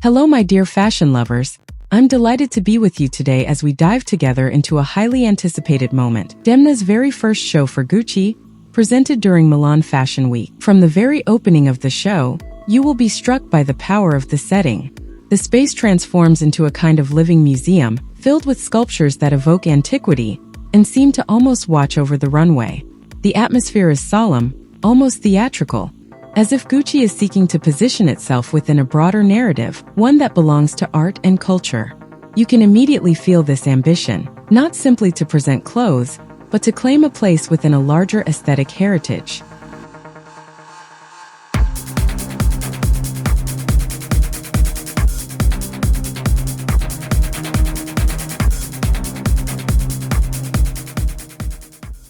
Hello my dear fashion lovers, I'm delighted to be with you today as we dive together into a highly anticipated moment, Demna's very first show for Gucci, presented during Milan Fashion Week. From the very opening of the show, you will be struck by the power of the setting. The space transforms into a kind of living museum, filled with sculptures that evoke antiquity and seem to almost watch over the runway. The atmosphere is solemn, almost theatrical, as if Gucci is seeking to position itself within a broader narrative, one that belongs to art and culture. You can immediately feel this ambition, not simply to present clothes, but to claim a place within a larger aesthetic heritage.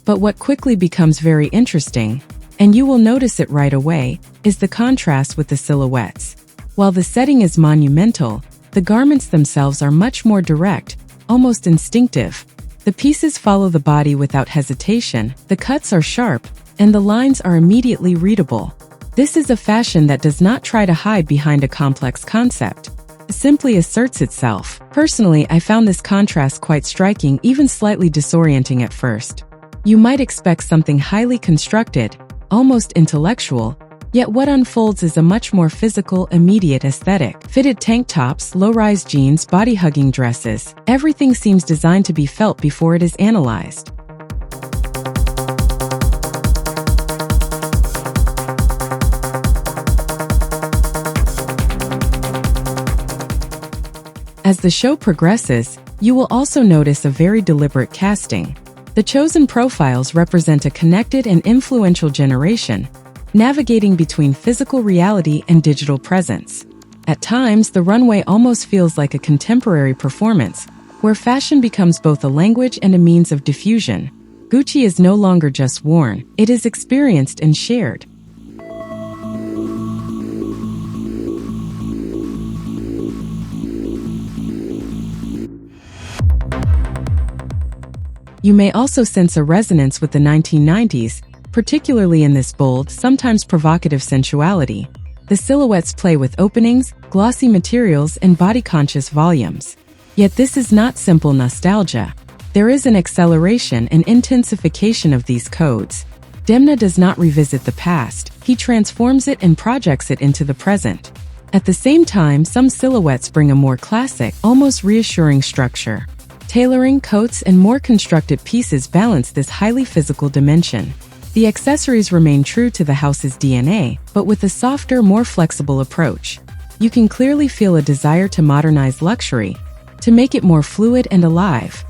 But what quickly becomes very interesting, and you will notice it right away, is the contrast with the silhouettes. While the setting is monumental, the garments themselves are much more direct, almost instinctive. The pieces follow the body without hesitation, the cuts are sharp, and the lines are immediately readable. This is a fashion that does not try to hide behind a complex concept. It simply asserts itself. Personally, I found this contrast quite striking, even slightly disorienting at first. You might expect something highly constructed, almost intellectual, yet what unfolds is a much more physical, immediate aesthetic. Fitted tank tops, low-rise jeans, body-hugging dresses, everything seems designed to be felt before it is analyzed. As the show progresses, you will also notice a very deliberate casting. The chosen profiles represent a connected and influential generation, navigating between physical reality and digital presence. At times, the runway almost feels like a contemporary performance, where fashion becomes both a language and a means of diffusion. Gucci is no longer just worn, it is experienced and shared. You may also sense a resonance with the 1990s, particularly in this bold, sometimes provocative sensuality. The silhouettes play with openings, glossy materials, and body-conscious volumes. Yet this is not simple nostalgia. There is an acceleration and intensification of these codes. Demna does not revisit the past, he transforms it and projects it into the present. At the same time, some silhouettes bring a more classic, almost reassuring structure. Tailoring, coats, and more constructed pieces balance this highly physical dimension. The accessories remain true to the house's DNA, but with a softer, more flexible approach. You can clearly feel a desire to modernize luxury, to make it more fluid and alive.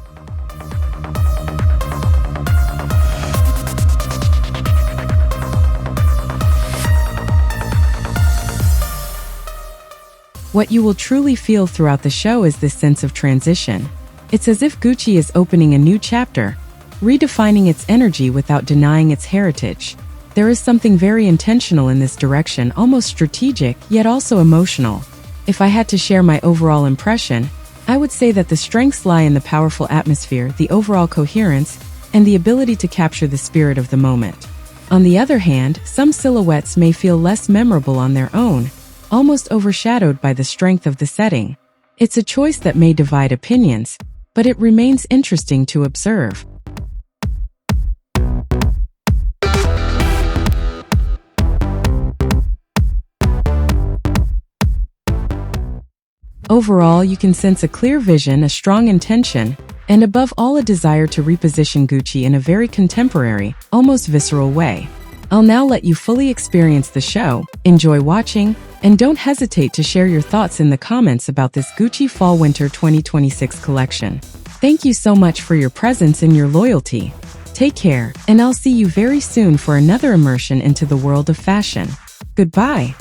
What you will truly feel throughout the show is this sense of transition. It's as if Gucci is opening a new chapter, redefining its energy without denying its heritage. There is something very intentional in this direction, almost strategic, yet also emotional. If I had to share my overall impression, I would say that the strengths lie in the powerful atmosphere, the overall coherence, and the ability to capture the spirit of the moment. On the other hand, some silhouettes may feel less memorable on their own, almost overshadowed by the strength of the setting. It's a choice that may divide opinions, but it remains interesting to observe. Overall, you can sense a clear vision, a strong intention, and above all a desire to reposition Gucci in a very contemporary, almost visceral way. I'll now let you fully experience the show, enjoy watching, and don't hesitate to share your thoughts in the comments about this Gucci Fall/Winter 2026 collection. Thank you so much for your presence and your loyalty. Take care, and I'll see you very soon for another immersion into the world of fashion. Goodbye.